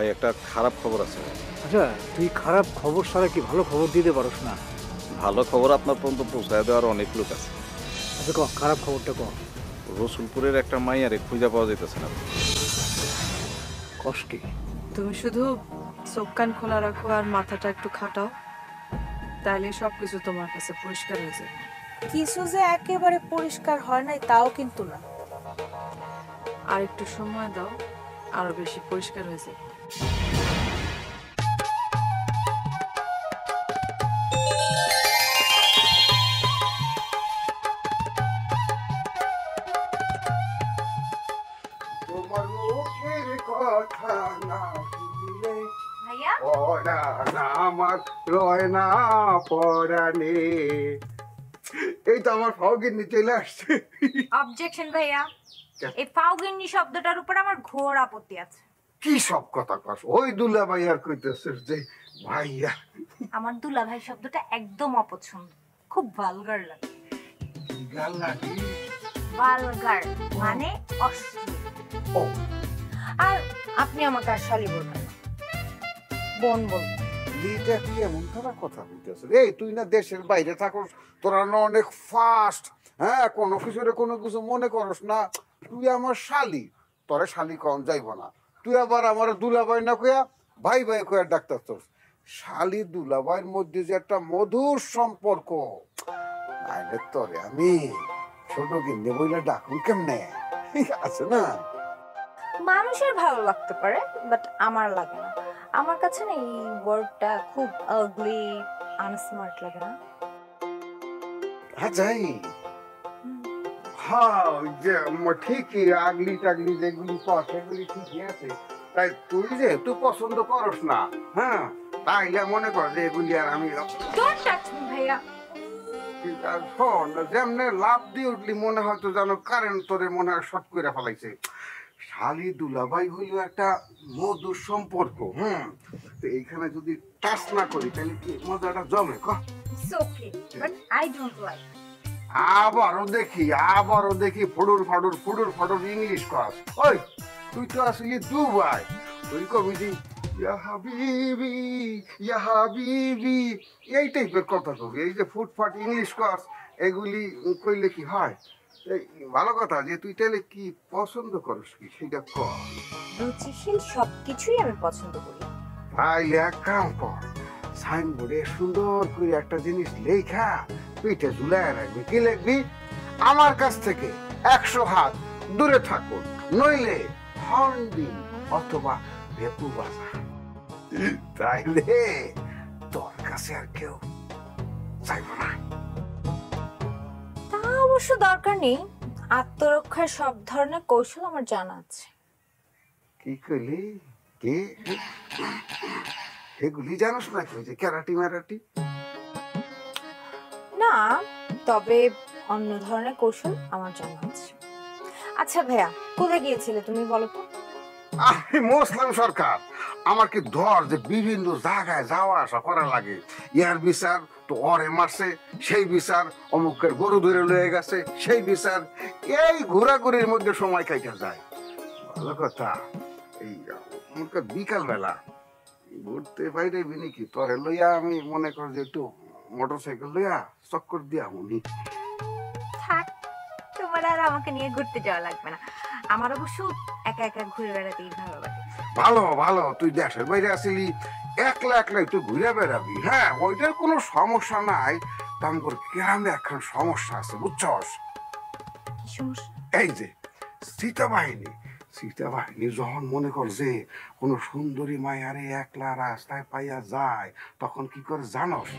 ভাই একটা খারাপ খবর আছে। আচ্ছা, তুই খারাপ খবর ছাড়া কি ভালো খবর দিতে পারস না? ভালো খবর আপনার পর্যন্ত পৌঁছায় দেওয়ার অনেক লোক আছে। আচ্ছা, খারাপ খবরটা কহ। রসুলপুরের একটা মাইয়ারে খুঁজে পাওয়া যেতেছে না। কস কি? তুমি শুধু চোখ কান খোলা রাখো আর মাথাটা একটু খাটাও, তাহলে সবকিছু তোমার কাছে পরিষ্কার হয়ে যাবে। কিছু যে একেবারে পরিষ্কার হয় নাই তাও কিন্তু না। আর একটু সময় দাও, আরো বেশি পরিষ্কার হয়ে যাবে। তোমার মুখের কথা না শুনলে ভাইয়া পড়া আমার রয় না পড়ানে। এই তো আমার ফাউগিন্নি চলে আসছে। অবজেকশন ভাইয়া, এই ফাউগিন্নি শব্দটার উপর আমার ঘোর আপত্তি আছে। কি সব কথা কস? ওই দুলা ভাই আর কইতেছিস যে ভাইয়া? আমার দুলাভাই শব্দটা একদম অপছন্দ, খুব ভালগার লাগে। গাল লাগি ভালগার মানে অশ্লীল। ও আর আপনি আমাকে আর শালি বলবেন না, বোন বলবেন। এইটা কি এমন খারাপ কথা বলতেছিস? এই তুই না দেশের বাইরে থাকস, তোরা না অনেক ফাস্ট। হ্যাঁ, কোনো কিছু মনে করস না। তুই আমার শালি, তোরে শালি কম যাইব না। তুই আবার আমার দুলাভাই না কইয়া ভাই ভাই কইয়া ডাক্তার তোর। শালি দুলাভাইয়ের মধ্যে যে একটা মধুর সম্পর্ক, নাইলে তোরে আমি ছোট কিনে বইলে ডাকুন কেমনে? আছে না? মানুষের ভালো লাগতে পারে, বাট আমার লাগে না। আমার কাছে না এই ওয়ার্ডটা খুব আগলি, আনস্মার্ট লাগে না। যাই হ্যাঁ, যে ঠিকই আগলি টাগলি যেগুলি কর সেগুলি ঠিকই আছে। তাই তুই যে তুই পছন্দ করস না, হ্যাঁ, তাইলে মনে কর যে এগুলি আর আমি ডোন্ট টাচ মি ভাইয়া। শোন, যেমনে লাভ দিয়ে উঠলি মনে হয়তো জানো কারেন্ট তোরে মনে হয় শর্ট করে ফেলাইছে। শালি দুলাভাই হইল একটা মধুর সম্পর্ক। তো এইখানে যদি টাচ না করি তাহলে কি মজাটা জমে? It's okay, but I don't like. আবারও দেখি ফুডুর ফাডুর ইংলিশ ক্লাস। ওই তুই তো আসলি দুবাই, তুই কবি যে ইয়া হাবিবি ইয়া হাবিবি এই টাইপের কথা কবি। এই যে ফুটফাট ইংলিশ ক্লাস এগুলি কইলে কি হয়? এই ভালো কথা যে তুই তাহলে কি পছন্দ করিস কি সেটা কর। রুচিশীল সবকিছুই আমি পছন্দ করি। তাইলে এক কাম কর, সাইনবোর্ডে সুন্দর করে একটা জিনিস লেখা পিঠে ঝুলায় রাখবি। কি লিখবি? আমার কাছ থেকে 100 হাত দূরে থাকুন, নইলে হর্নবিল অথবা ভেপু বাজা। তাইলে তোর কাছে আর কেউ চাইব না। তা অবশ্য দরকার নেই, আত্মরক্ষার সব ধরনের কৌশল আমার জানা আছে। কি কইলি? কি এগুলি জানোস না? কি যে ক্যারাটি ম্যারাটি? না, তবে অন্য ধরনের কৌশল আমার জানা আছে। আচ্ছা ভাইয়া, কোথায় গিয়েছিলে তুমি বলো তো? আমি মুসলিম সরকার, আমার কি ধর যে বিভিন্ন জায়গায় যাওয়া আসা করা লাগে। ইয়ার বিচার তো ওরে মারছে, সেই বিচার অমুকের গরু ধরে লয়ে গেছে, সেই বিচার। এই ঘোরাঘুরির মধ্যে সময় কাইটা যায়। ভালো কথা, এই বিকাল বেলা ঘুরতে বাইরে নাকি তোরে লইয়া আমি মনে কর যে একটু মোটরসাইকেল লইয়া চক্কর দিয়া মনি। থাক, তোমার আর আমাকে নিয়ে ঘুরতে যাওয়া লাগবে না। আমার অবশ্য একা একা ঘুরে বেড়াতেই ভালো লাগে। ভালো, তুই দেশের বাইরে আসিলি, একলা তুই ঘুরে বেড়াবি। হ্যাঁ, ওইটার কোনো সমস্যা নাই। তাম করে গ্রামে এখন সমস্যা আছে, বুঝছস? কি সমস্যা? এই যে সীতাবাহিনী যখন মনে কর যে কোনো সুন্দরী মায়ারে একলা রাস্তায় পাইয়া যায়, তখন কি করে জানস?